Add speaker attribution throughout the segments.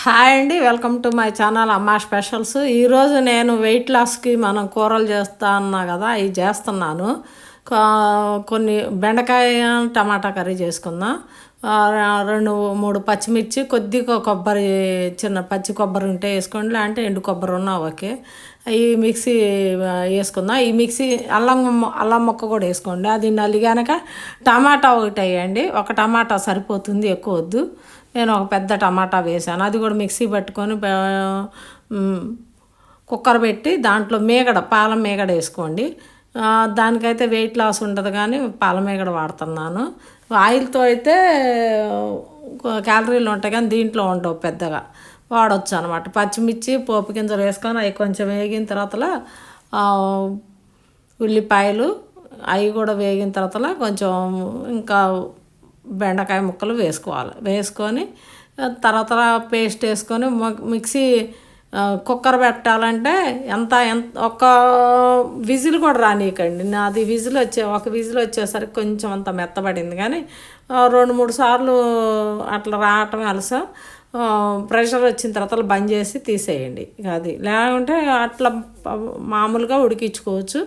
Speaker 1: Hi అండి, welcome to my channel అమ్మా specials. ఈరోజు నేను వెయిట్ లాస్కి మనం కూరలు చేస్తా అన్నా కదా, అవి చేస్తున్నాను. కొన్ని బెండకాయ టమాటా కర్రీ చేసుకుందాం. రెండు మూడు పచ్చిమిర్చి, కొద్దిగా కొబ్బరి, చిన్న పచ్చి కొబ్బరి ఉంటే వేసుకోండి, లేదంటే ఎండు కొబ్బరి ఉన్నా ఓకే. ఈ మిక్సీ వేసుకుందాం. ఈ మిక్సీ అల్లం ముక్క కూడా వేసుకోండి. అది నలిగానక టమాటా ఒకటి వేయండి. ఒక టమాటా సరిపోతుంది, ఎక్కువ వద్దు. నేను ఒక పెద్ద టమాటా వేసాను, అది కూడా మిక్సీ పట్టుకొని కుక్కర్ పెట్టి దాంట్లో పాల మేగడ వేసుకోండి. దానికైతే వెయిట్ లాస్ ఉంటుంది కానీ పాల మేగడ వాడుతున్నాను. ఆయిల్తో అయితే క్యాలరీలు ఉంటాయి కానీ దీంట్లో ఉండవు, పెద్దగా వాడవచ్చు అనమాట. పచ్చిమిర్చి పోపు గింజలు వేసుకొని అవి కొంచెం వేగిన తర్వాత ఉల్లిపాయలు అవి కూడా వేగిన తర్వాత కొంచెం ఇంకా బెండకాయ ముక్కలు వేసుకొని తర్వాత పేస్ట్ వేసుకొని మిక్సీ కుక్కర్ పెట్టాలంటే ఎంత ఒక విజిల్ కూడా రానీయకండి. నాది ఒక విజిల్ వచ్చేసరికి కొంచెం అంత మెత్తబడింది, కానీ 2-3 సార్లు అట్లా రావటం అలసా. ప్రెషర్ వచ్చిన తర్వాత బంద్ చేసి తీసేయండి. అది లేకుంటే అట్లా మామూలుగా ఉడికించుకోవచ్చు.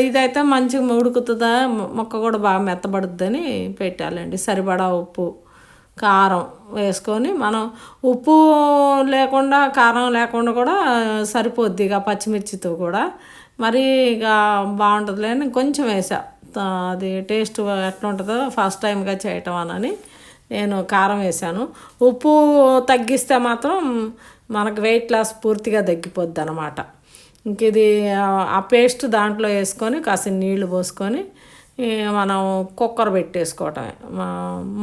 Speaker 1: ఇదైతే మంచిగా ఉడుకుతుందా, మొక్క కూడా బాగా మెత్తబడుద్దని పెట్టాలండి. సరిపడా ఉప్పు, కారం వేసుకొని మనం ఉప్పు లేకుండా కారం లేకుండా కూడా సరిపోద్ది. ఇక పచ్చిమిర్చితో కూడా మరి ఇక బాగుంటుంది అని కొంచెం వేసా. అది టేస్ట్ ఎట్లా ఉంటుందో ఫస్ట్ టైంగా చేయటం అని నేను కారం వేసాను. ఉప్పు తగ్గిస్తే మాత్రం మనకు వెయిట్ లాస్ పూర్తిగా తగ్గిపోద్ది అనమాట. ఇంక ఇది ఆ పేస్ట్ దాంట్లో వేసుకొని కాసిన నీళ్లు పోసుకొని మనం కుక్కర్ పెట్టేసుకోవటమే.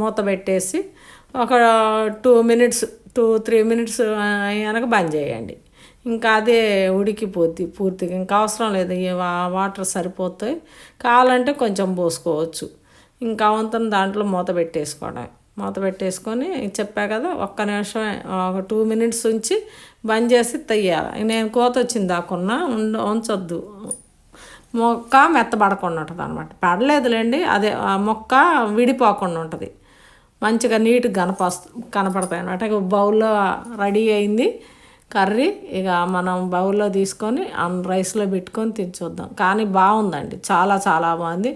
Speaker 1: మూత పెట్టేసి ఒక 2-3 మినిట్స్ అయ్యాక బంద్ చేయండి. ఇంకా అదే ఉడికిపోద్ది పూర్తిగా. ఇంకా అవసరం లేదు, వాటర్ సరిపోతాయి. కావాలంటే కొంచెం పోసుకోవచ్చు. ఇంకా అవంతా దాంట్లో మూత పెట్టేసుకొని చెప్పా కదా, ఒక్క నిమిషమే, ఒక 2 మినిట్స్ ఉంచి బంద్ చేసి తెయ్యాలి. నేను కోత వచ్చింది దాకున్నా ఉంచొద్దు, మొక్క మెత్తబడకుండా ఉంటుంది అనమాట. పడలేదులేండి, అదే మొక్క విడిపోకుండా ఉంటుంది, మంచిగా నీట్గా కనపడతాయి అనమాట. ఇక బౌల్లో రెడీ అయింది కర్రీ. ఇక మనం బౌల్లో తీసుకొని రైస్లో పెట్టుకొని తినచూద్దాం. కానీ బాగుందండి, చాలా చాలా బాగుంది.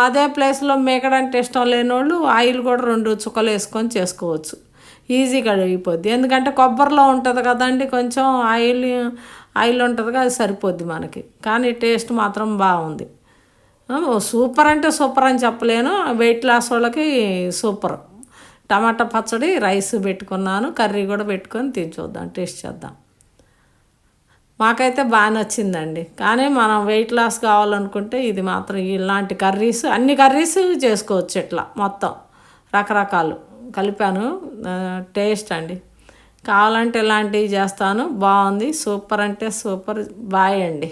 Speaker 1: అదే ప్లేస్లో మేకడంటే ఇష్టం లేని వాళ్ళు ఆయిల్ కూడా 2 చుక్కలు వేసుకొని చేసుకోవచ్చు, ఈజీగా అయిపోద్ది. ఎందుకంటే కొబ్బరిలో ఉంటుంది కదండి, కొంచెం ఆయిల్ ఉంటుంది కదా, అది సరిపోద్ది మనకి. కానీ టేస్ట్ మాత్రం బాగుంది. సూపర్ అంటే సూపర్ అని చెప్పలేను, వెయిట్ లాస్ వాళ్ళకి సూపర్. టమాటా పచ్చడి, రైస్ పెట్టుకున్నాను, కర్రీ కూడా పెట్టుకొని తినచూద్దాం, టేస్ట్ చేద్దాం. మాకైతే బాగా నచ్చిందండి. కానీ మనం వెయిట్ లాస్ కావాలనుకుంటే ఇది మాత్రం ఇలాంటి అన్ని కర్రీస్ చేసుకోవచ్చు. ఇట్లా మొత్తం రకరకాలు కలిపాను, టేస్ట్ అండి. కావాలంటే ఇలాంటివి చేస్తాను, బాగుంది, సూపర్ అంటే సూపర్. బాయ్ అండి.